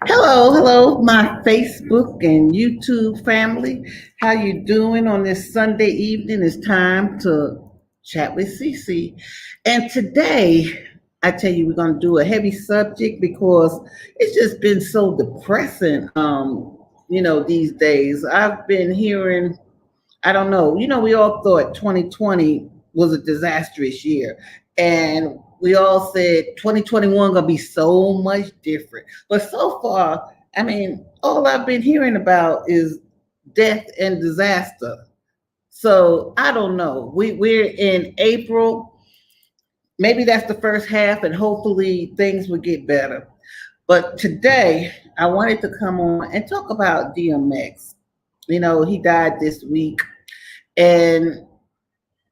Hello, my Facebook and YouTube family. How you doing on this Sunday evening? It's time to chat with Cece. And today, I tell you, we're going to do a heavy subject because it's just been so depressing, these days. I've been hearing, I don't know, we all thought 2020 was a disastrous year. And we all said 2021 gonna be so much different. But so far, I mean, all I've been hearing about is death and disaster. So I don't know. We're in April. Maybe that's the first half, and hopefully things will get better. But today I wanted to come on and talk about DMX. He died this week, and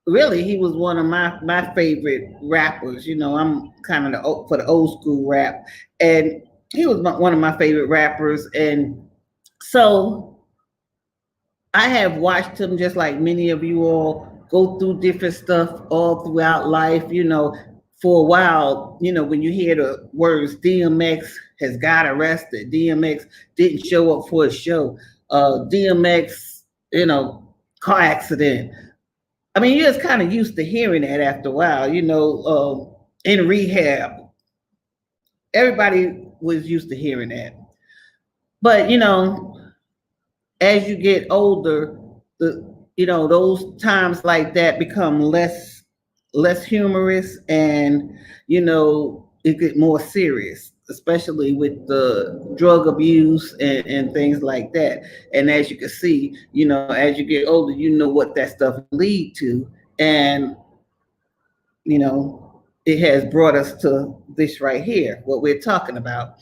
really he was one of my favorite rappers. I'm kind of for the old school rap, and he was one of my favorite rappers. And so I have watched him, just like many of you all, go through different stuff all throughout life. For a while, when you hear the words DMX has got arrested, DMX didn't show up for a show, DMX, car accident. I mean, you're just kind of used to hearing that after a while, in rehab. Everybody was used to hearing that. But, as you get older, those times like that become less humorous, and, it get more serious, especially with the drug abuse and things like that. And as you can see, as you get older, what that stuff lead to. And, it has brought us to this right here, what we're talking about.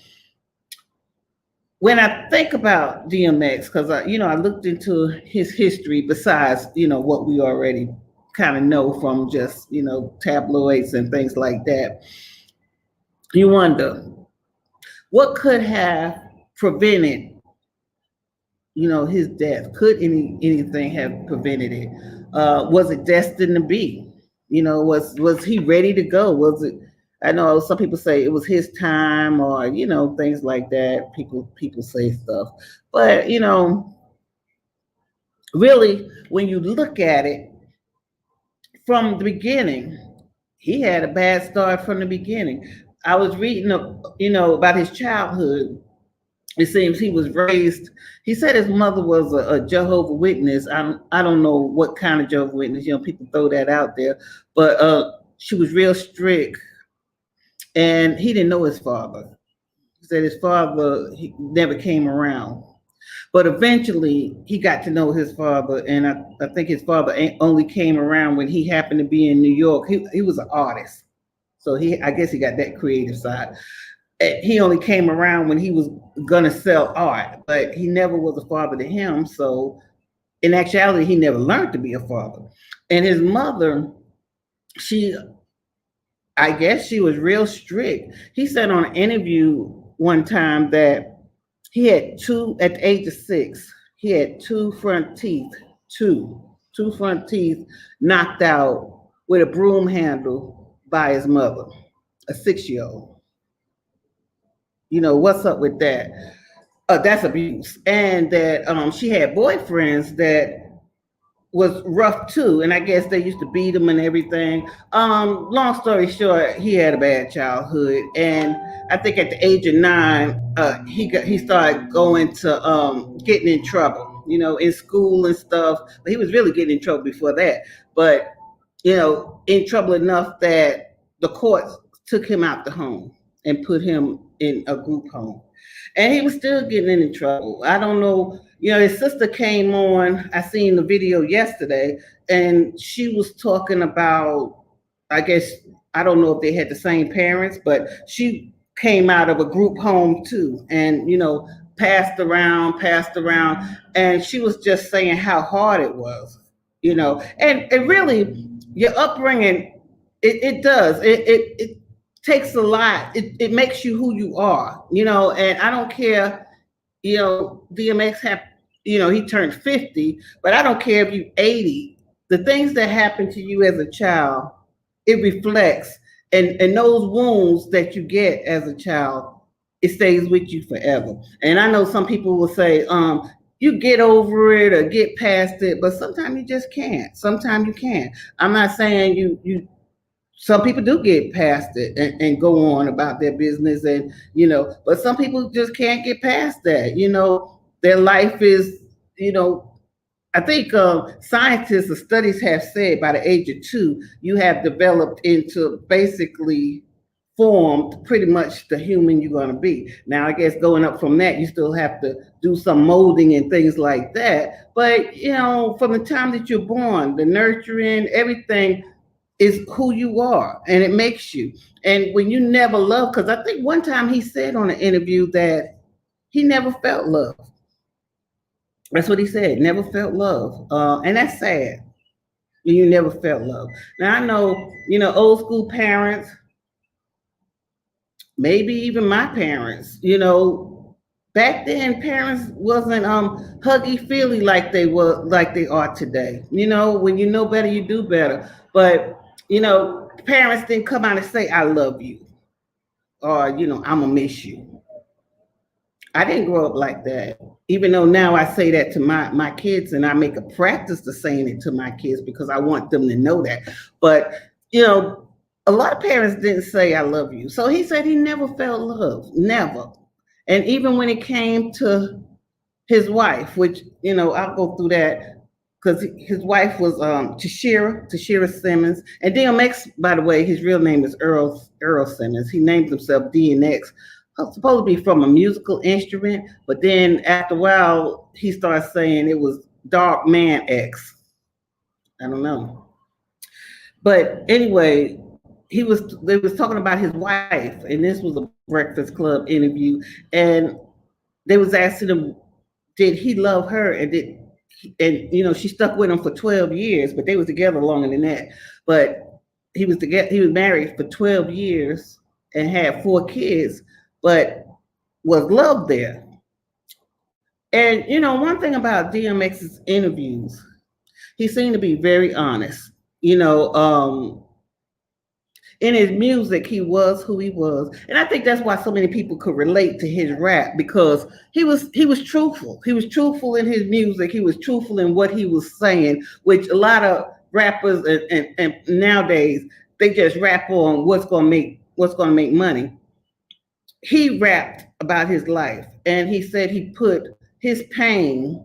When I think about DMX, because I looked into his history besides, what we already kind of know from just, tabloids and things like that. You wonder, what could have prevented, his death? Could anything have prevented it? Was it destined to be? Was he ready to go? Was it? I know some people say it was his time, or things like that. People say stuff, but really, when you look at it from the beginning, he had a bad start from the beginning. I was reading, about his childhood. It seems he was raised. He said his mother was a Jehovah's Witness. I don't know what kind of Jehovah's Witness. People throw that out there, but she was real strict, and he didn't know his father. He said his father he never came around, but eventually he got to know his father, and I think his father only came around when he happened to be in New York. He was an artist, so I guess he got that creative side. He only came around when he was gonna sell art, but he never was a father to him. So in actuality, he never learned to be a father. And his mother, I guess she was real strict. He said on an interview one time that he had at the age of 6, he had two front teeth knocked out with a broom handle by his mother, a 6-year-old. What's up with that? That's abuse. And that she had boyfriends that was rough too, and I guess they used to beat him and everything. Long story short, he had a bad childhood, and I think at the age of 9, he started going to getting in trouble, in school and stuff. But he was really getting in trouble before that. But in trouble enough that the courts took him out the home and put him in a group home. And he was still getting in trouble. I don't know. His sister came on. I seen the video yesterday, and she was talking about, I guess, I don't know if they had the same parents, but she came out of a group home too, and passed around, and she was just saying how hard it was, and it really, your upbringing, it does, it takes a lot. It makes you who you are, and I don't care, DMX had, he turned 50, but I don't care if you 80. The things that happen to you as a child, it reflects, and those wounds that you get as a child, it stays with you forever. And I know some people will say, you get over it or get past it, but sometimes you just can't. Sometimes you can't. I'm not saying you some people do get past it and go on about their business, and but some people just can't get past that. Their life is, I think scientists or studies have said by the age of 2 you have developed into basically formed pretty much the human you're going to be. Now I guess going up from that, you still have to do some molding and things like that, but from the time that you're born, the nurturing, everything is who you are, and it makes you. And when you never love, because I think one time he said on an interview that he never felt love. That's what he said, never felt love. And that's sad. You never felt love. Now I know, old school parents, maybe even my parents, back then parents wasn't huggy feely like they are today. When you know better, you do better. But parents didn't come out and say, I love you, or, I'm gonna miss you. I didn't grow up like that, even though now I say that to my kids, and I make a practice to saying it to my kids because I want them to know that. But, a lot of parents didn't say, I love you. So he said he never felt love, never. And even when it came to his wife, which, I'll go through that, because his wife was Tashira Simmons. And DMX, by the way, his real name is Earl Simmons. He named himself DMX, supposed to be from a musical instrument, but then after a while, he started saying it was Dark Man X. I don't know. But anyway, they was talking about his wife, and this was a Breakfast Club interview, and they was asking him, did he love her, and she stuck with him for 12 years, but they was together longer than that. But he was married for 12 years and had 4 kids, but was love there. And one thing about DMX's interviews, he seemed to be very honest. In his music, he was who he was, and I think that's why so many people could relate to his rap, because he was truthful. He was truthful in his music. He was truthful in what he was saying, which a lot of rappers and nowadays, they just rap on what's gonna make money. He rapped about his life, and he said he put his pain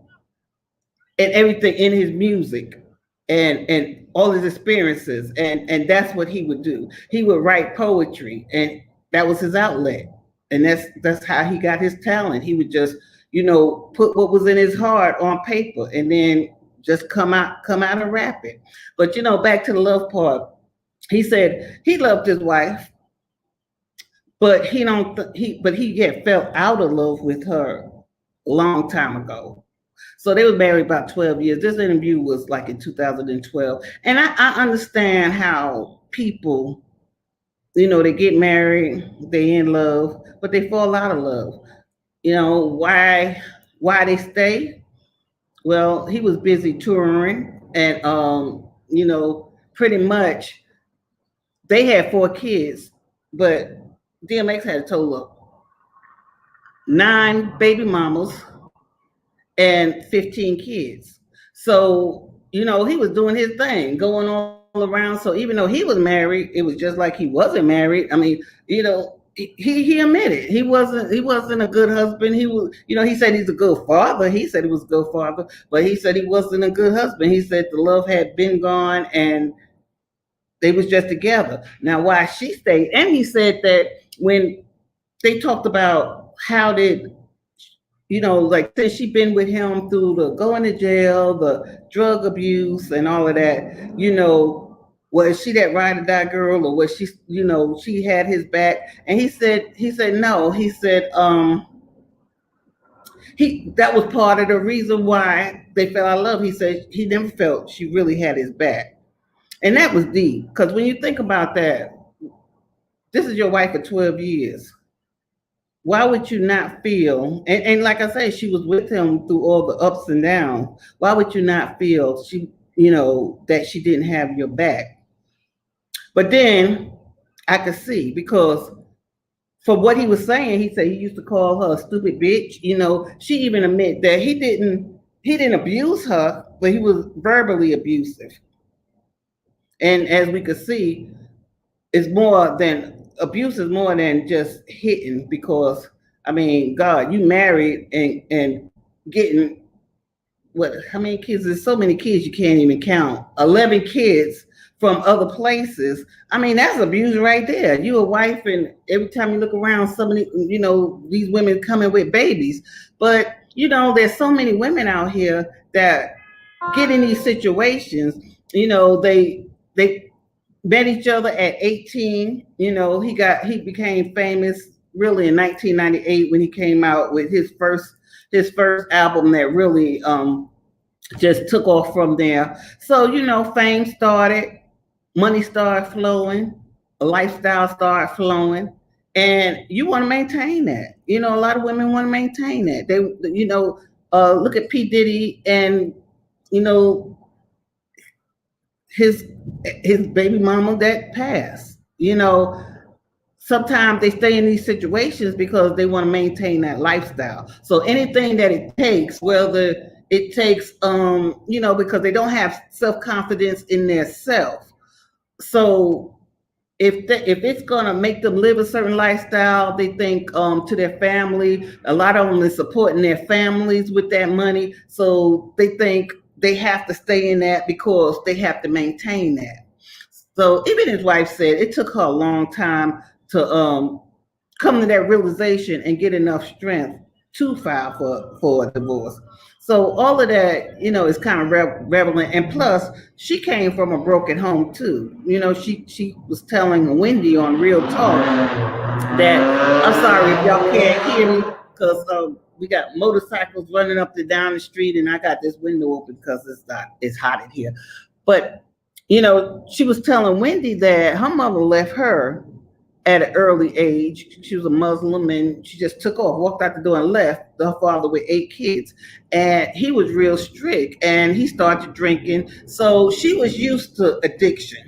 and everything in his music, and all his experiences, and that's what he would do. He would write poetry, and that was his outlet, and that's how he got his talent. He would just put what was in his heart on paper, and then just come out and rap it. But back to the love part, he said he loved his wife, but he had felt out of love with her a long time ago. So they were married about 12 years. This interview was like in 2012. And I understand how people, they get married, they in love, but they fall out of love. Why they stay? Well, he was busy touring, and pretty much they had 4 kids, but DMX had a total of 9 baby mamas and 15 kids. So, he was doing his thing, going all around. So even though he was married, it was just like he wasn't married. I mean, he admitted he wasn't a good husband. He was, he said he's a good father. He said he was a good father, but he said he wasn't a good husband. He said the love had been gone and they was just together. Now, why she stayed, and he said that when they talked about how did like since she been with him through the going to jail, the drug abuse, and all of that, Was she that ride or die girl, or was she, she had his back? And he said no. He said he that was part of the reason why they fell out of love. He said he never felt she really had his back, and that was deep. Because when you think about that, this is your wife for 12 years. Why would you not feel, and like I say, she was with him through all the ups and downs. Why would you not feel that she didn't have your back? But then I could see, because for what he was saying, he said he used to call her a stupid bitch. She even admit that he didn't abuse her, but he was verbally abusive. And as we could see, it's more than abuse, is more than just hitting, because I mean, God, you married and getting what, how many kids? There's so many kids you can't even count. 11 kids from other places. I mean, that's abuse right there. You a wife, and every time you look around, somebody, these women coming with babies. But there's so many women out here that get in these situations. They met each other at 18. He became famous really in 1998 when he came out with his first album that really just took off from there. So fame started, money started flowing, a lifestyle started flowing, and you want to maintain that. A lot of women want to maintain that. Look at P Diddy and you know his his baby mama that passed. Sometimes they stay in these situations because they want to maintain that lifestyle. So anything that it takes, whether it takes, because they don't have self-confidence in their self. So if it's gonna make them live a certain lifestyle, they think to their family. A lot of them is supporting their families with that money, so they think they have to stay in that because they have to maintain that. So even his wife said it took her a long time to come to that realization and get enough strength to file for a divorce. So all of that, is kind of relevant. And plus, she came from a broken home too. She was telling Wendy on Real Talk that, I'm sorry if y'all can't hear me, because we got motorcycles running up and down the street, and I got this window open because it's hot in here. But she was telling Wendy that her mother left her at an early age. She was a Muslim, and she just took off, walked out the door and left her father with 8 kids. And he was real strict, and he started drinking. So she was used to addiction.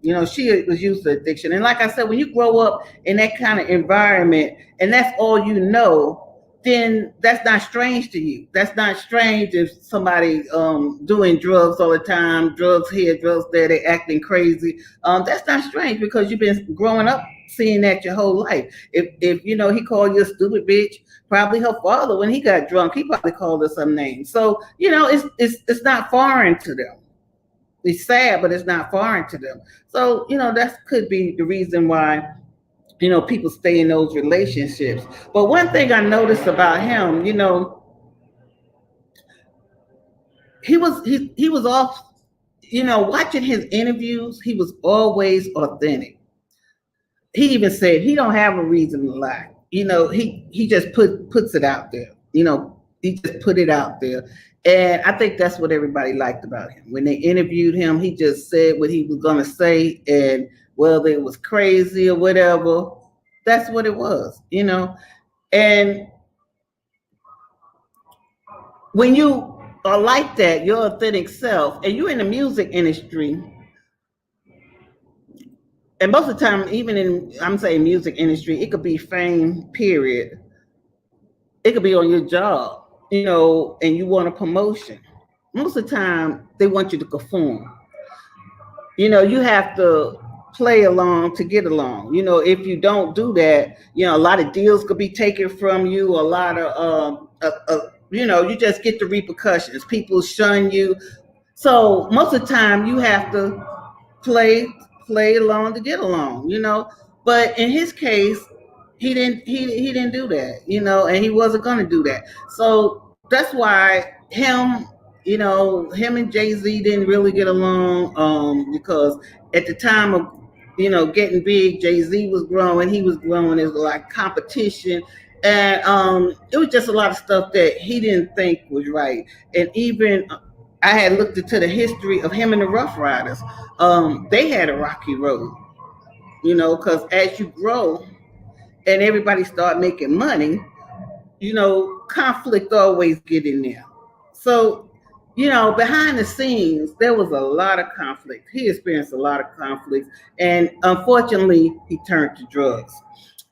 She was used to addiction. And like I said, when you grow up in that kind of environment and that's all you know, then that's not strange to you. That's not strange if somebody doing drugs all the time, drugs here, drugs there, they acting crazy. That's not strange because you've been growing up seeing that your whole life. If he called you a stupid bitch, probably her father, when he got drunk, he probably called her some names. So it's not foreign to them. It's sad, but it's not foreign to them. So that could be the reason why people stay in those relationships. But one thing I noticed about him, he was off, watching his interviews, he was always authentic. He even said he don't have a reason to lie. He just puts it out there. He just put it out there. And I think that's what everybody liked about him. When they interviewed him, he just said what he was gonna say, and whether it was crazy or whatever, that's what it was. And when you are like that, your authentic self, and you're in the music industry, and most of the time, even in, I'm saying music industry, it could be fame, period. It could be on your job, and you want a promotion. Most of the time, they want you to conform. You have to play along to get along. If you don't do that, a lot of deals could be taken from you. A lot of, you just get the repercussions. People shun you. So most of the time, you have to play along to get along. But in his case, he didn't do that. And he wasn't going to do that. So that's why him him and Jay-Z didn't really get along because at the time of getting big, Jay-Z was growing, he was growing, as like competition, and it was just a lot of stuff that he didn't think was right. And even I had looked into the history of him and the Rough Riders. They had a rocky road, because as you grow and everybody start making money, conflict always get in there. So, behind the scenes, there was a lot of conflict. He experienced a lot of conflict, and unfortunately, he turned to drugs.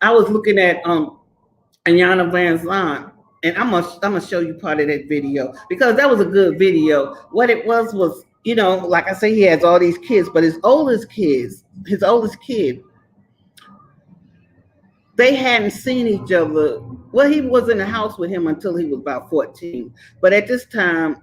I was looking at Ayana Van Zant, and I'm gonna show you part of that video because that was a good video. What it was, like I say, he has all these kids, but his oldest kid, they hadn't seen each other. Well, he was in the house with him until he was about 14. But at this time,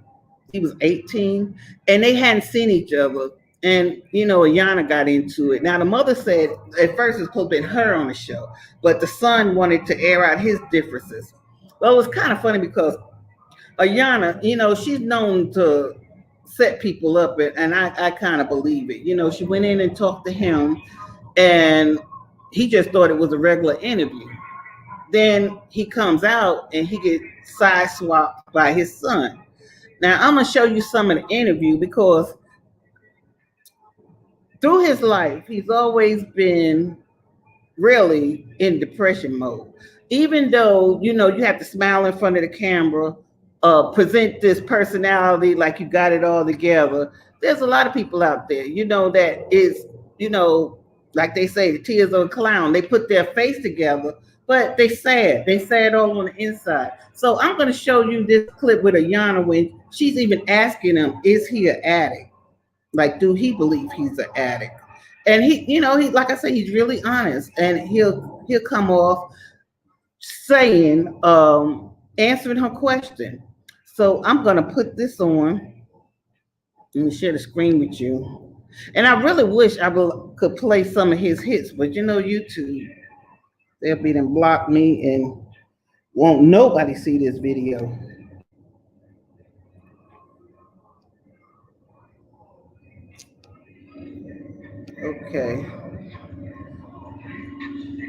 he was 18, and they hadn't seen each other. And, Ayana got into it. Now, the mother said at first it was supposed to be her on the show, but the son wanted to air out his differences. Well, it was kind of funny because Ayana, she's known to set people up, and I kind of believe it. She went in and talked to him, and he just thought it was a regular interview. Then he comes out and he gets side swapped by his son. Now I'm gonna show you some of the interview because through his life, he's always been really in depression mode. Even though, you have to smile in front of the camera, present this personality like you got it all together. There's a lot of people out there, that is, like they say, the tears of a clown. They put their face together, but they sad. They sad all on the inside. So I'm going to show you this clip with Ayana when she's even asking him, is he an addict? Like, do he believe he's an addict? And he like I say, he's really honest, and he'll come off saying, answering her question. So I'm going to put this on. Let me share the screen with you. And I really wish could play some of his hits, but YouTube, they'll be them block me and won't nobody see this video. Okay.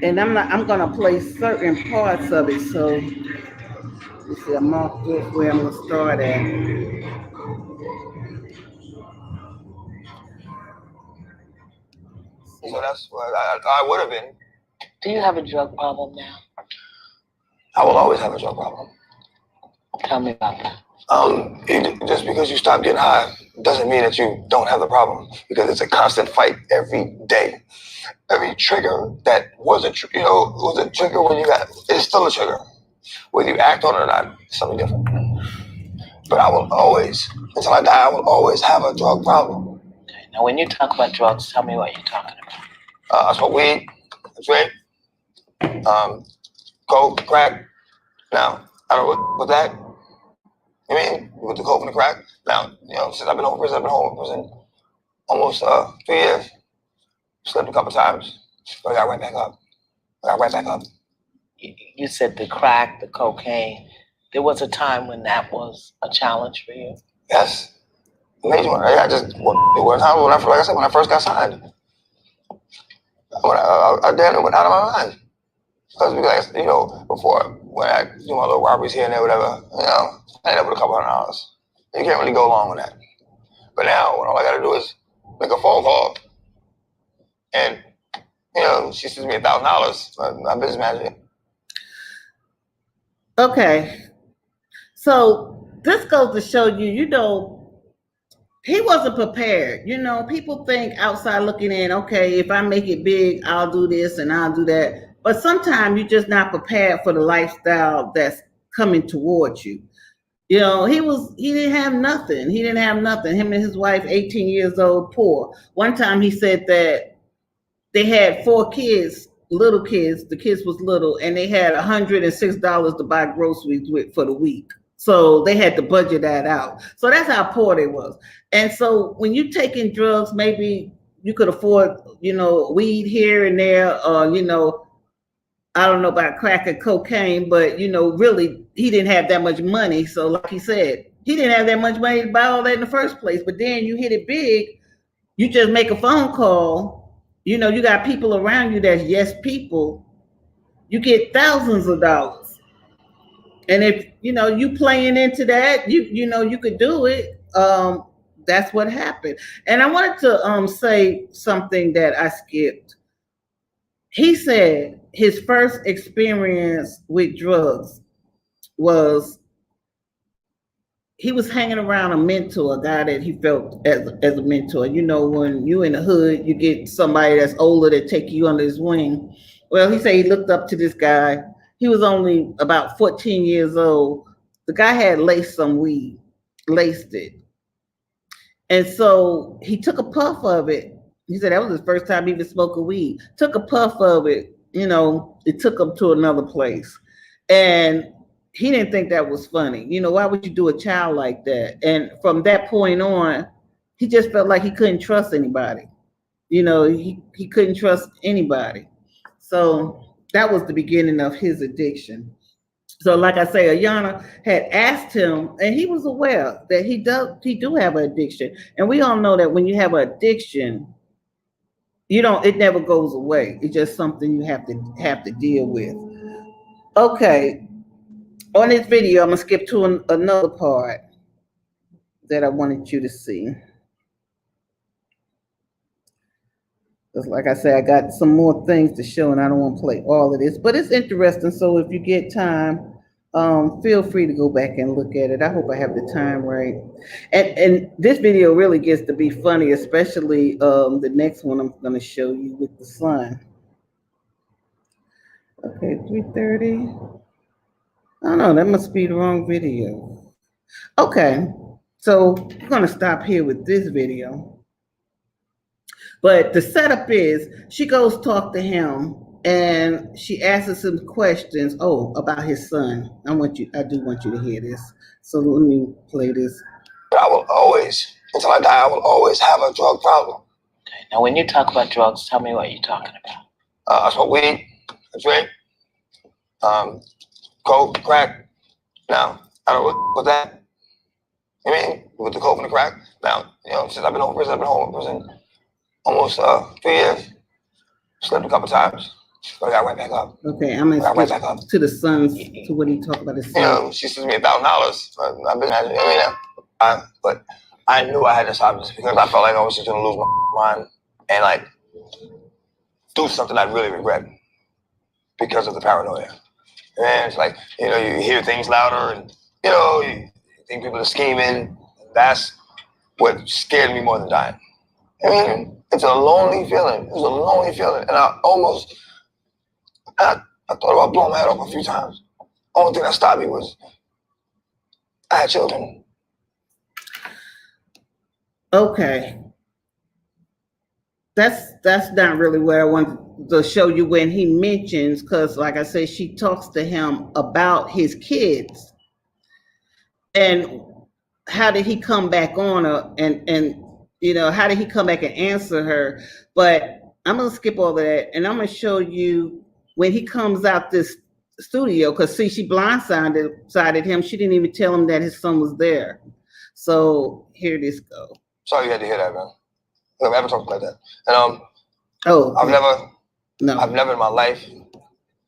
And I'm gonna play certain parts of it. So you see, I marked this where I'm gonna start at. So that's what I would have been. Do you have a drug problem now? I will always have a drug problem. Tell me about that. Just because you stop getting high doesn't mean that you don't have the problem, because it's a constant fight every day. Every trigger that was a trigger when you got, it's still a trigger. Whether you act on it or not, it's something different. But I will always, until I die, I will always have a drug problem. Okay. Now, when you talk about drugs, tell me what you're talking about. I smoke weed, drink, coke, crack. Now, I don't know with that. I mean, with the coke and the crack. Now, since I've been home in prison almost 3 years. Slept a couple times, but I got right back up. You said the crack, the cocaine. There was a time when that was a challenge for you? Yes. Amazing one. Like I said, when I first got signed, I damn near went out of my mind. Because, before, when I do my little robberies here and there, whatever, I ended up with a couple $100. You can't really go along with that. But now, when all I got to do is make a phone call, and, she sends me $1,000, my business manager. Okay. So this goes to show you, he wasn't prepared. People think outside looking in, okay, if I make it big, I'll do this and I'll do that. But sometimes you're just not prepared for the lifestyle that's coming towards you. He didn't have nothing. Him and his wife, 18 years old, poor. One time he said that they had 4 kids, little kids. The kids was little, and they had $106 to buy groceries with for the week. So they had to budget that out. So that's how poor they was. And so when you taking drugs, maybe you could afford, weed here and there, or, I don't know about crack and cocaine, but, really, he didn't have that much money. So like he said, He didn't have that much money to buy all that in the first place. But then you hit it big. You just make a phone call. You know, you got people around you that's yes people. You get thousands of dollars. And if you know you playing into that, you know you could do it. That's what happened. And I wanted to say something that I skipped. He said his first experience with drugs was he was hanging around a mentor, a guy that he felt as a mentor. You know, when you in the hood, you get somebody that's older that take you under his wing. Well, he said he looked up to this guy. He was only about 14 years old. The guy had laced some weed, laced it. And so he took a puff of it. He said that was his first time even smoking weed. Took a puff of it, you know, it took him to another place. And he didn't think that was funny. You know, why would you do a child like that? And from that point on, he just felt like he couldn't trust anybody. You know, he couldn't trust anybody. So that was the beginning of his addiction. So, like I say, Ayana had asked him, and he was aware that he do have an addiction, and we all know that when you have an addiction, you don't it never goes away. It's just something you have to deal with. Okay, on this video, I'm gonna skip to another part that I wanted you to see. Because, like I said, I got some more things to show, and I don't want to play all of this, but it's interesting. So, if you get time, feel free to go back and look at it. I hope I have the time right. And this video really gets to be funny, especially the next one I'm going to show you with the sun. Okay, 3:30. Oh no, that must be the wrong video. Okay, so we're going to stop here with this video. But the setup is she goes talk to him and she asks him questions. Oh, about his son. I do want you to hear this. So let me play this. I will always, until I die, I will always have a drug problem. Okay. Now, when you talk about drugs, tell me what you're talking about. I smoke weed, I drink, coke, crack. Now, I don't know what that. I mean, with the coke and the crack. Now, you know, since I've been home from prison, I've been home from prison almost 3 years. Slept a couple times, but I got right back up. Okay, I'm gonna skip to the sons to what he talked about his son. You know, she sends me $1,000. I've been at it, but I knew I had to stop this because I felt like I was just gonna lose my mind and like do something I really regret because of the paranoia. And it's like, you know, you hear things louder and, you know, you think people are scheming. That's what scared me more than dying. I mean, it's a lonely feeling. It was a lonely feeling. And I thought about blowing my head off a few times. Only thing that stopped me was I had children. Okay. That's not really where I want to show you when he mentions, because like I said, she talks to him about his kids and how did he come back on her and you know, how did he come back and answer her? But I'm gonna skip all of that and I'm gonna show you when he comes out this studio, because see, she blindsided him. She didn't even tell him that his son was there. So here this go. Sorry you had to hear that, man. I've never talked like that. And oh, I've never in my life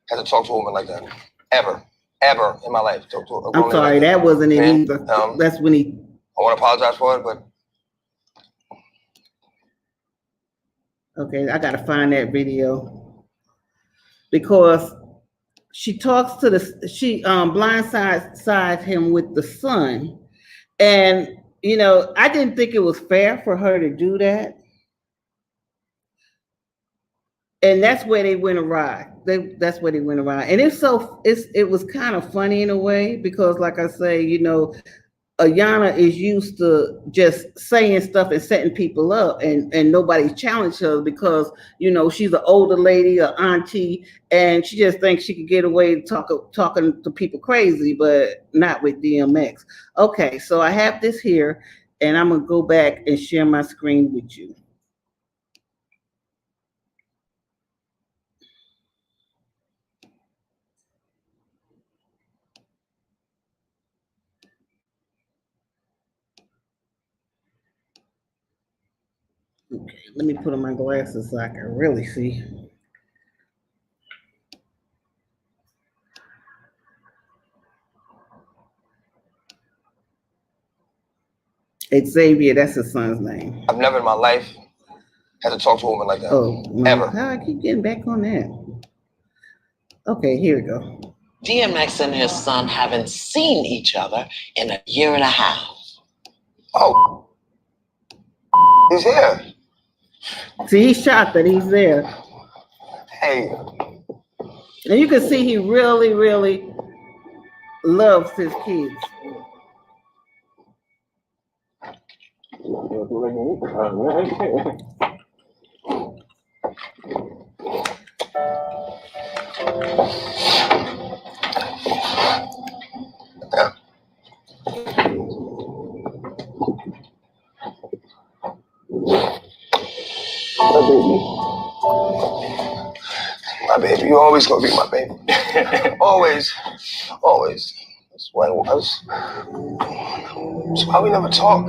had to talk to a woman like that. Ever in my life. I'm sorry, like that wasn't it either. That's when he. I want to apologize for it, but. Okay, I gotta find that video because she talks to she blindsides him with the son, and you know I didn't think it was fair for her to do that, and that's where they went awry. That's where they went awry, and it was kind of funny in a way because, like I say, you know, Ayana is used to just saying stuff and setting people up, and nobody challenged her because, you know, she's an older lady, an auntie, and she just thinks she could get away talking to people crazy, but not with DMX. Okay, so I have this here, and I'm gonna go back and share my screen with you. Okay, let me put on my glasses so I can really see. Xavier, that's his son's name. I've never in my life had to talk to a woman like that. Oh, no. Ever. How I keep getting back on that? Okay, here we go. DMX and his son haven't seen each other in a year and a half. Oh, he's here. See, he's shocked that he's there. Hey, And you can see he really, really loves his kids. my baby, you always gonna be my baby. Always, always. That's why we never talk.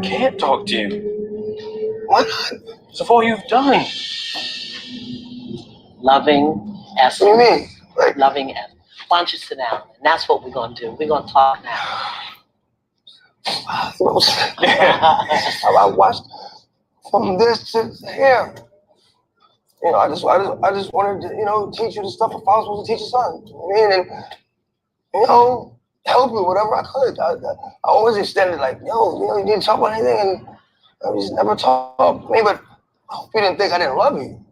Can't talk to you. Why not? It's of all you've done. Loving essence. What do you mean? Like, Loving essence. Why don't you sit down? And that's what we're going to do. We're going to talk now. I watched from this to here. You know, I just wanted to, teach you the stuff if I was supposed to teach your son. You know what I mean? And, help you whatever I could. I always extended like, you need to talk about anything, and I just never talked to me. But I hope you didn't think I didn't love you.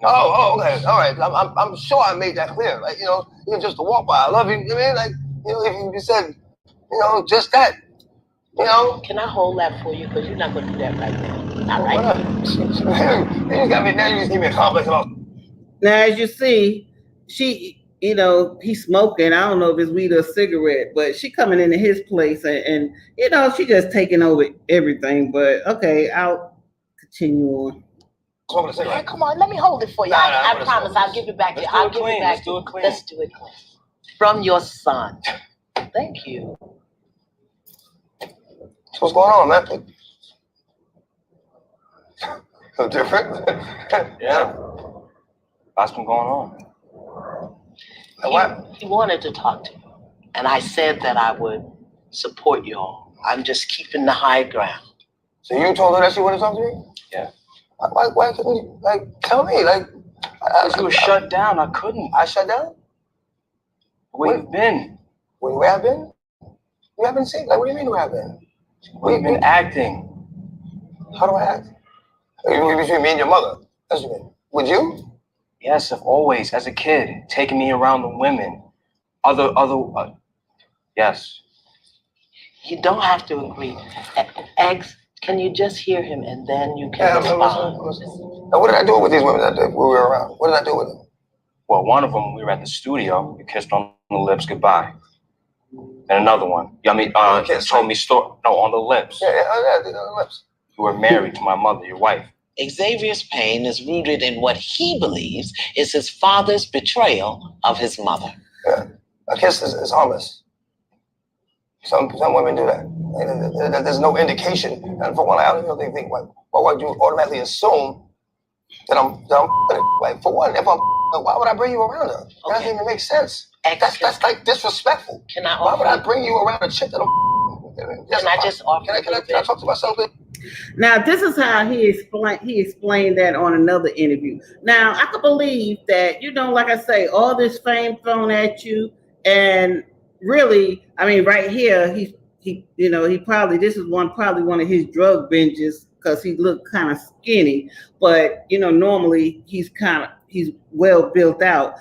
Oh, okay, all right. I'm sure I made that clear. Like, even just to walk by, I love you. You know what I mean? Like, if you said, just that. Can I hold that for you? Because you're not going to do that right now. Not right now. You just give me a complex about. Now, as you see, she, he's smoking. I don't know if it's weed or a cigarette, but she coming into his place and she just taking over everything. But okay, I'll continue on. Smoking a cigarette. Hey, come on, let me hold it for you. I promise I'll give it back to you. I'll give it back to you. Let's do it clean. From your son. Thank you. So what's going on, man? So different? Yeah. Lots been going on. And what? He wanted to talk to you. And I said that I would support you all. I'm just keeping the high ground. So you told her that she wanted to talk to me? Yeah. Why couldn't you, tell me? Because you were shut down. I couldn't. I shut down? Where you've been. Where I've been? You haven't seen? What do you mean where I've been? Where you've been acting. How do I act? Between me and your mother. That's what you mean. Would you? Yes, I've always, as a kid, taken me around the women. Yes. You don't have to agree. X, can you just hear him and then you can respond? Now, what did I do with these women that we were around? What did I do with them? Well, one of them, we were at the studio. You kissed on the lips goodbye. And another one, told me story. No, on the lips. Yeah, on the lips. You were married to my mother, your wife. Xavier's pain is rooted in what he believes is his father's betrayal of his mother. Yeah, a kiss is harmless. Some women do that. There's no indication. And for one, I don't even think, why would you automatically assume that I'm for one, if I'm, why would I bring you around her? That doesn't even make sense. That's like disrespectful. Why would I bring you around a chick that I'm? Can I just offer? Can I talk to myself? Now, this is how he explained that on another interview. Now, I could believe that, like I say, all this fame thrown at you, and really, I mean, right here, he probably, this is probably one of his drug binges because he looked kind of skinny, but normally he's well built out.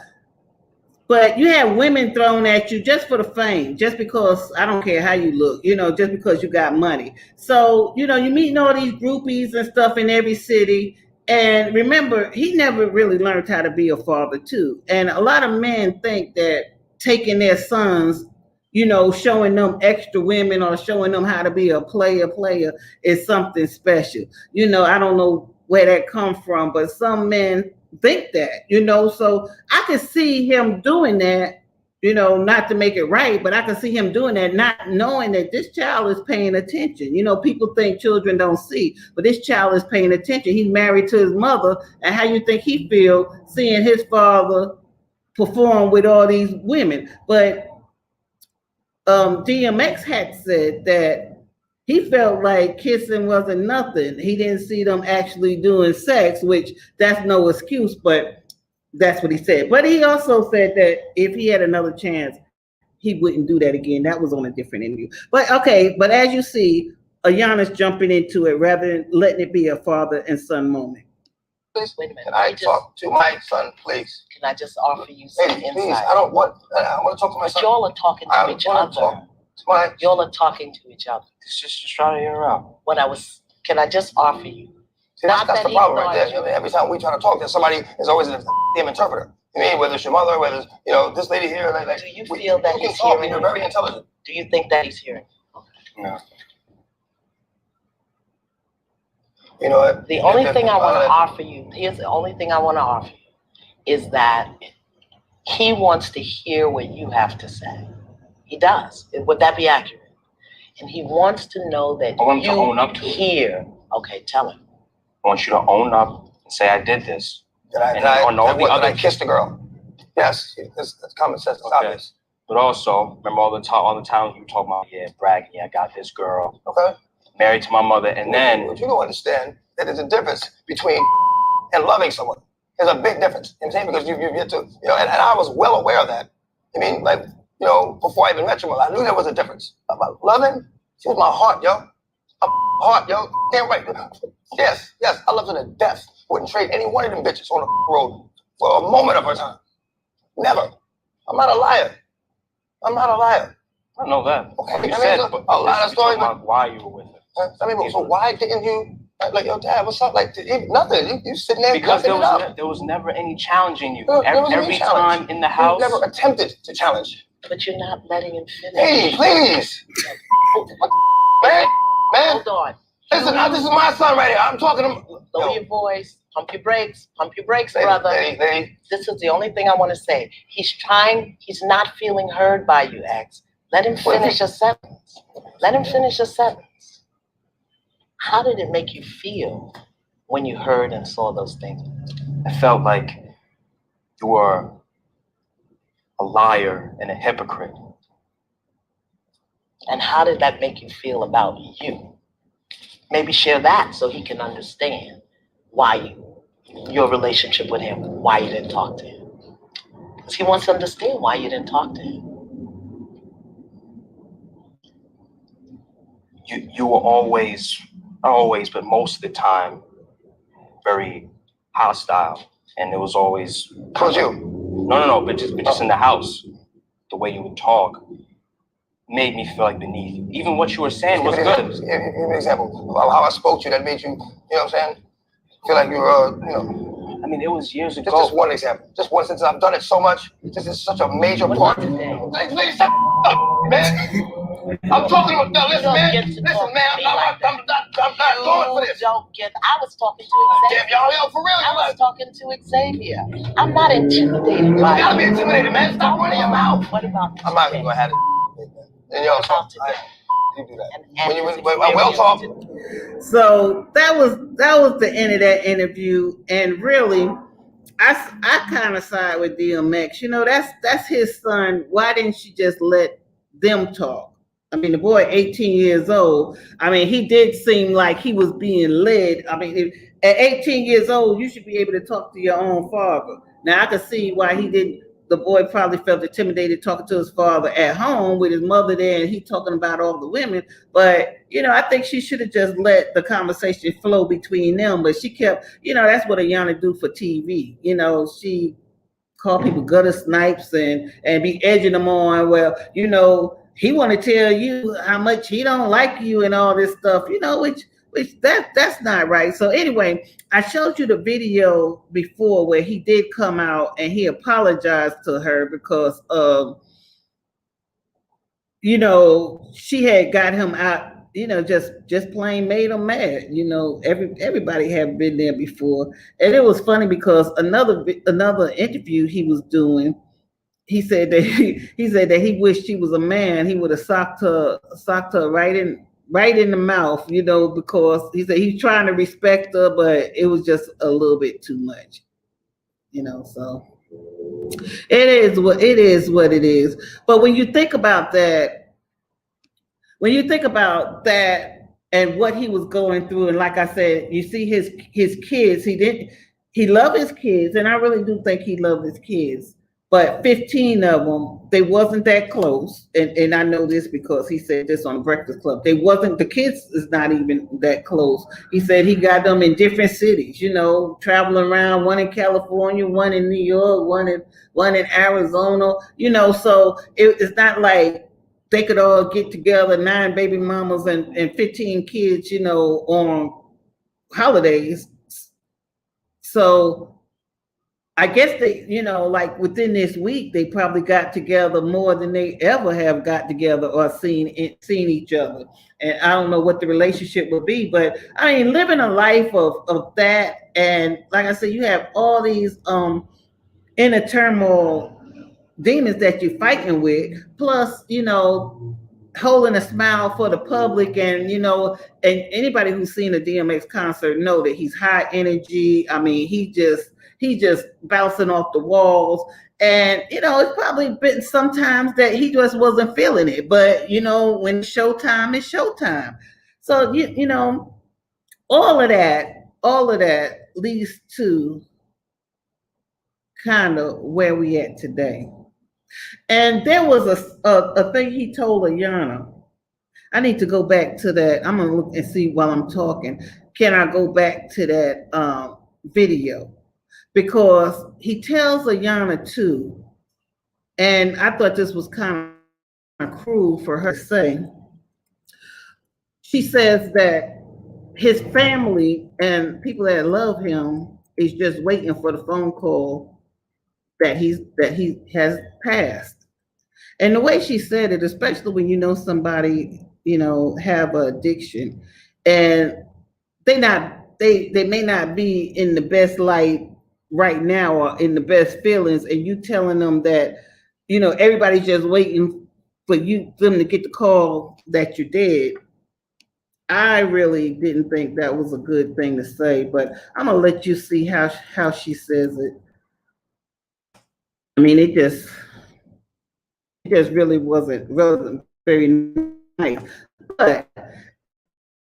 But you have women thrown at you just for the fame, just because I don't care how you look, just because you got money. So, you're meeting all these groupies and stuff in every city. And remember, he never really learned how to be a father too. And a lot of men think that taking their sons, showing them extra women or showing them how to be a player is something special. I don't know where that comes from, but some men think that, so I could see him doing that you know, not to make it right, but I can see him doing that, not knowing that this child is paying attention. You know, people think children don't see, but this child is paying attention. He's married to his mother, and how you think he feel seeing his father perform with all these women? But DMX had said that he felt like kissing wasn't nothing. He didn't see them actually doing sex, which that's no excuse, but that's what he said. But he also said that if he had another chance, he wouldn't do that again. That was on a different interview. But okay, but as you see, Ayana's jumping into it rather than letting it be a father and son moment. Please, wait a minute. Can I talk to my son, please? Can I just offer you some insight? Please, I want to talk to my son. Y'all are talking to each other. Y'all are talking to each other. Just try to hear her out. Can I just offer you? See, that's the problem right there. I mean, every time we try to talk, there's somebody is always a damn interpreter. I mean, whether it's your mother, whether it's, you know, this lady here. Like, do you feel that he's hearing? You're very intelligent. Do you think that he's hearing? No. You know what? The only thing I want to offer you, here's the only thing I want to offer you, is that he wants to hear what you have to say. He does. Would that be accurate? And he wants to know that I want him to own up to hear. Okay, tell him. I want you to own up and say, I did this. Did I kiss the girl? Yes, that's common sense. It's obvious. But also, remember all the times you talk about, yeah, bragging, yeah, I got this girl. Okay. Married to my mother, and then... But you don't understand that there's a difference between and loving someone. There's a big difference. You know what I'm saying? Because you get to, you know, and I was well aware of that. I mean, like, you know, before I even met your mother, I knew there was a difference. About loving, she was my heart, yo. Heart, yo. Damn right. Yes, I loved her to death. Wouldn't trade any one of them bitches on the road for a moment of her time. Never. I'm not a liar. I know that. Okay, you said a lot of stories about why you were with her. I mean, so why didn't you, like, yo, Dad, what's up? Like, nothing. You sitting there. Because there was never any challenging you. Every time in the house. You never attempted to challenge. But you're not letting him finish. Hey, please. Man. Hold on. Listen, now this is my son right here. I'm talking to him. Lower your voice. Pump your brakes, brother. This is the only thing I want to say. He's not feeling heard by you, X. Let him finish a sentence. How did it make you feel when you heard and saw those things? I felt like you were a liar and a hypocrite. And how did that make you feel about you? Maybe share that so he can understand why your relationship with him, why you didn't talk to him. Because he wants to understand why you didn't talk to him. You were always, not always, but most of the time, very hostile. And it was always... Towards you? No, but just in the house. The way you would talk made me feel like beneath you. Even what you were saying was good. Give me an example of how I spoke to you that made you, you know what I'm saying? Feel like you were, you know. I mean, it was years ago. Just one example. Just one, since I've done it so much. This is such a major part. Ladies, shut up, man. I'm talking about, no, listen, man. Listen, man, I'm not going for this. I was talking to Xavier. Damn, y'all, for real. I was talking to Xavier. I'm not intimidated. You gotta be intimidated, man. Stop running your mouth. What about I'm not even gonna have it. And y'all, you do that. When you well talk. So that was the end of that interview, and really, I kind of side with DMX. You know, that's his son. Why didn't she just let them talk? I mean, the boy, 18 years old. I mean, he did seem like he was being led. I mean, at 18 years old, you should be able to talk to your own father. Now, I can see why he didn't. The boy probably felt intimidated talking to his father at home with his mother there, and he talking about all the women. But, you know, I think she should have just let the conversation flow between them. But she kept, you know, that's what Ayana do for TV. You know, she called people gutter snipes and be edging them on. Well, you know, he want to tell you how much he don't like you and all this stuff, you know, which that's not right. So anyway, I showed you the video before where he did come out and he apologized to her because you know, she had got him out, you know, just plain made him mad. You know, everybody had been there before. And it was funny because another interview he was doing, he said that he said that he wished he was a man. He would have socked her right in the mouth, because he said he's trying to respect her, but it was just a little bit too much, So it is. But when you think about that and what he was going through, and like I said, you see his kids. He loved his kids, and I really do think he loved his kids. But 15 of them, they wasn't that close, and I know this because he said this on the Breakfast Club. The kids is not even that close. He said he got them in different cities, traveling around. One in California, one in New York, one in Arizona. So it's not like they could all get together, 9 baby mamas and 15 kids, on holidays. So I guess they, like within this week, they probably got together more than they ever have got together or seen each other. And I don't know what the relationship would be, but I mean, living a life of that. And like I said, you have all these inner turmoil demons that you're fighting with, plus, holding a smile for the public, and and anybody who's seen a DMX concert know that he's high energy. I mean, he just bouncing off the walls, and it's probably been sometimes that he just wasn't feeling it, but when it's showtime. So all of that leads to kind of where we at today. And there was a thing he told Ayana. I need to go back to that. I'm gonna look and see while I'm talking. Can I go back to that video? Because he tells Ayana too, and I thought this was kind of cruel for her to say. She says that his family and people that love him is just waiting for the phone call that he has passed. And the way she said it, especially when somebody, have an addiction, and they may not be in the best light right now or in the best feelings, and you telling them that, everybody's just waiting for them to get the call that you're dead. I really didn't think that was a good thing to say, but I'm gonna let you see how she says it. I mean, it just really wasn't very nice. But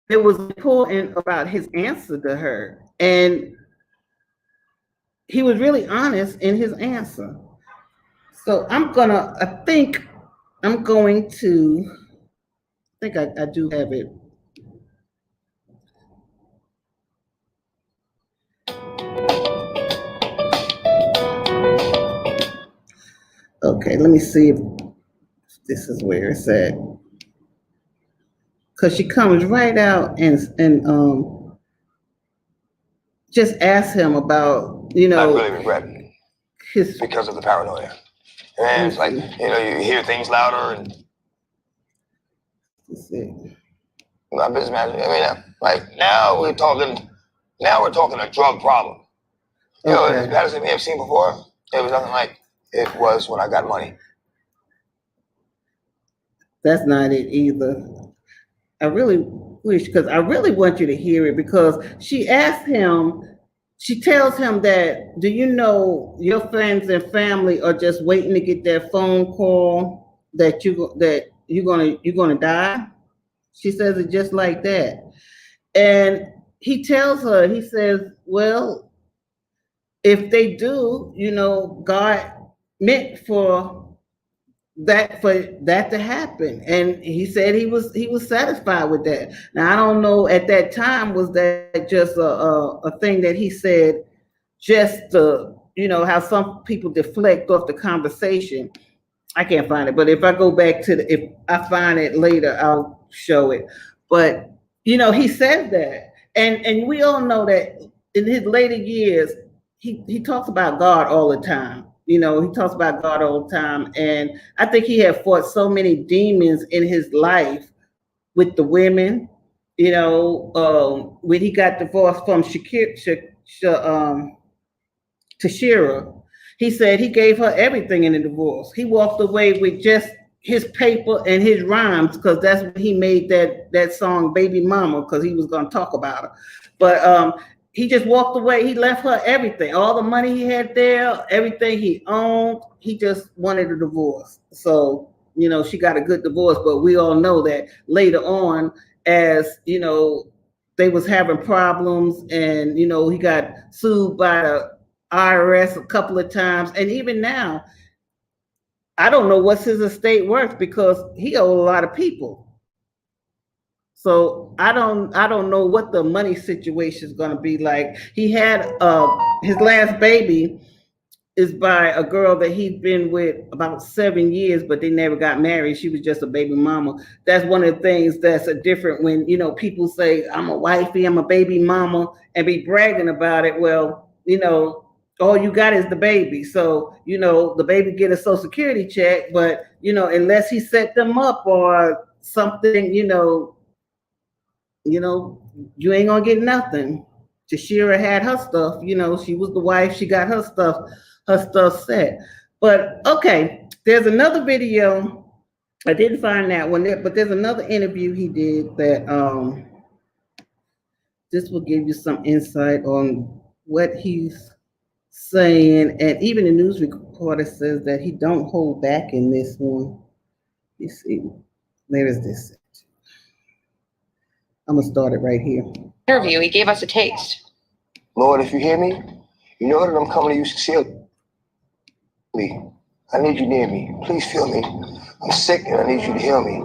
it was important about his answer to her. And he was really honest in his answer. So I think I do have it. Okay, let me see if this is where it's at. Because she comes right out and just asks him about, I really regret his because of the paranoia. And it's like, you hear things louder and my business manager. I mean, like now we're talking a drug problem. As bad as we may have seen before, it was nothing like it was when I got money. That's not it either. I really wish, because I really want you to hear it, because she tells him that, do you know your friends and family are just waiting to get that phone call that you're gonna die? She says it just like that. And he tells her, he says, well, if they do, God meant for that to happen. And he said he was satisfied with that. Now I don't know, at that time, was that just a thing that he said just to, how some people deflect off the conversation. I can't find it, but if I go back to if I find it later, I'll show it. But he says that, and we all know that in his later years, he talks about God all the time. He talks about God all the time, and I think he had fought so many demons in his life with the women. When he got divorced from Tashira, he said he gave her everything in the divorce. He walked away with just his paper and his rhymes, because that's when he made that song Baby Mama, because he was going to talk about her. But he just walked away. He left her everything, all the money he had there, everything he owned. He just wanted a divorce. So, you know, she got a good divorce, but we all know that later on, as, you know, they was having problems, and, you know, he got sued by the IRS a couple of times. And even now, I don't know what's his estate worth, because he owed a lot of people. So I don't know what the money situation is going to be like. He had his last baby is by a girl that he'd been with about 7 years, but they never got married. She was just a baby mama. That's one of the things that's a different when, you know, people say, I'm a wifey, I'm a baby mama, and be bragging about it. Well, you know, all you got is the baby. So, you know, the baby get a Social Security check, but, you know, unless he set them up or something, you know, you ain't gonna get nothing. Jashira had her stuff, you know, she was the wife, she got her stuff set. But okay, there's another video. I didn't find that one there, but there's another interview he did that this will give you some insight on what he's saying. And even the news reporter says that he don't hold back in this one. You see, where is this? I'm gonna start it right here. Interview, he gave us a taste. Lord, if you hear me, you know that I'm coming to you sincerely. I need you near me. Please feel me. I'm sick and I need you to heal me.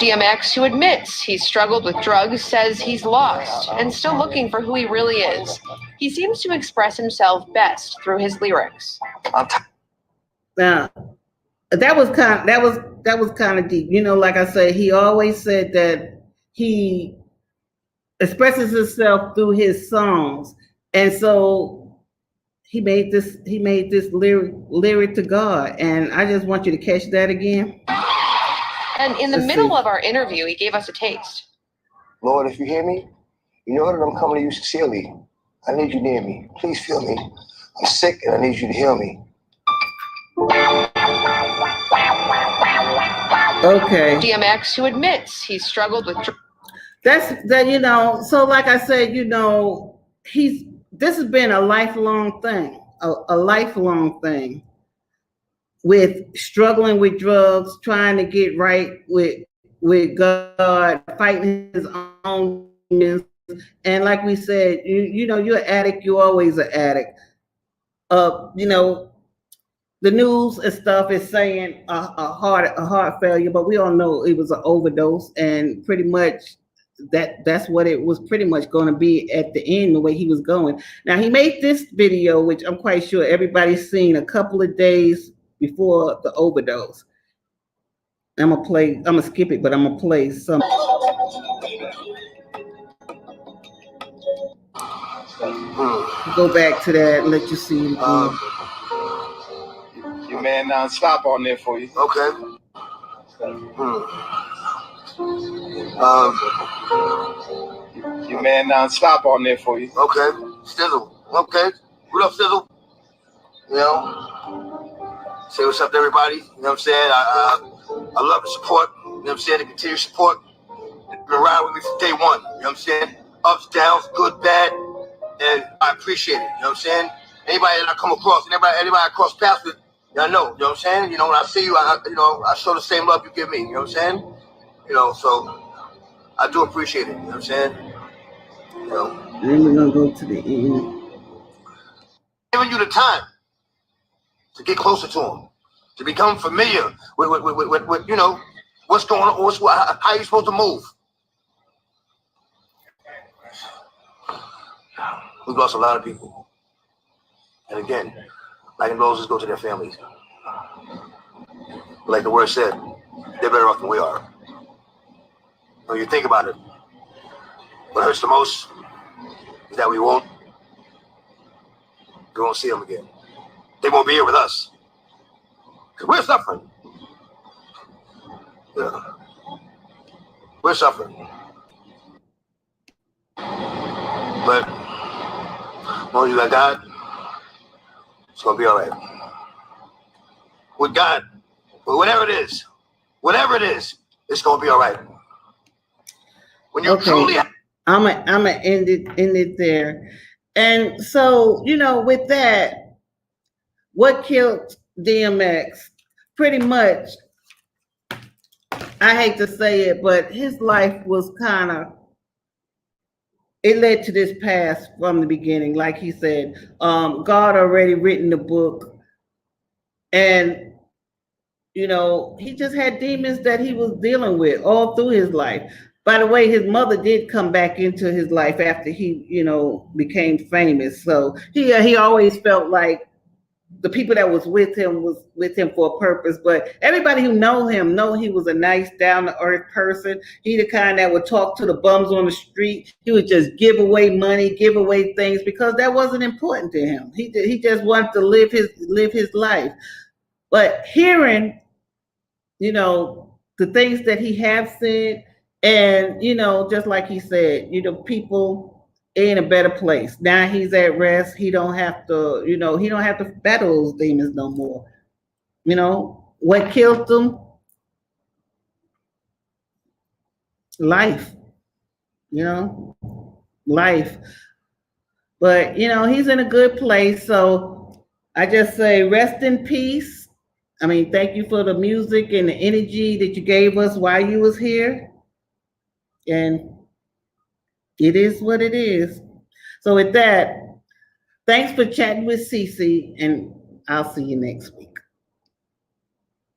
DMX, who admits he's struggled with drugs, says he's lost and still looking for who he really is. He seems to express himself best through his lyrics. Now, that was kind of deep. You know, like I say, he always said that he expresses himself through his songs, and so he made this lyric to God. And I just want you to catch that again. And in the middle of our interview, he gave us a taste. Lord, if you hear me, you know that I'm coming to you sincerely. I need you near me. Please feel me. I'm sick and I need you to heal me. Okay. DMX, who admits he's struggled with that, you know, so like I said, you know, this has been a lifelong thing, a lifelong thing, with struggling with drugs, trying to get right with God, fighting his own demons. And like we said, you know, you're an addict, you're always an addict. You know, the news and stuff is saying a heart failure, but we all know it was an overdose, and pretty much that's what it was pretty much going to be at the end, the way he was going. Now, he made this video, which I'm quite sure everybody's seen, a couple of days before the overdose. I'm gonna skip it, but I'm gonna play some. Go back to that and let you see it again. Your man non-stop on there for you. Okay. Your man non-stop on there for you. Okay. Sizzle. Okay. What up, Sizzle? You know, say what's up to everybody. You know what I'm saying? I love the support. You know what I'm saying? The continued support. You've been riding with me from day one. You know what I'm saying? Ups, downs, good, bad. And I appreciate it. You know what I'm saying? Anybody that I come across, anybody I cross paths with, I know. You know what I'm saying? You know, when I see you, I show the same love you give me. You know what I'm saying? You know, so I do appreciate it. You know what I'm saying? You know. Then we're gonna go to the end. Giving you the time to get closer to him, to become familiar with you know, what's going on, how you supposed to move. We've lost a lot of people. And again, like condolences go to their families. Like the word said, they're better off than we are. When you think about it, what hurts the most is that we won't see them again. They won't be here with us. Because we're suffering. Yeah. We're suffering. But long as you got God, it's gonna be all right. With God, whatever it is, it's gonna be all right. When you truly I'm gonna end it there. And so, with that, what killed DMX? Pretty much, I hate to say it, but his life was it led to this past from the beginning. Like he said, God already written the book, and he just had demons that he was dealing with all through his life. By the way, his mother did come back into his life after he, became famous. So he always felt like the people that was with him for a purpose. But everybody who know him know he was a nice, down to earth person. He the kind that would talk to the bums on the street. He would just give away money, give away things because that wasn't important to him. He just wanted to live his life. But hearing, the things that he have said, and just like he said, people in a better place. Now he's at rest. He don't have to, he don't have to battle those demons no more. What killed him? Life. Life. But he's in a good place. So I just say rest in peace. I mean, thank you for the music and the energy that you gave us while you was here. And it is what it is. So with that, thanks for chatting with Cece, and I'll see you next week.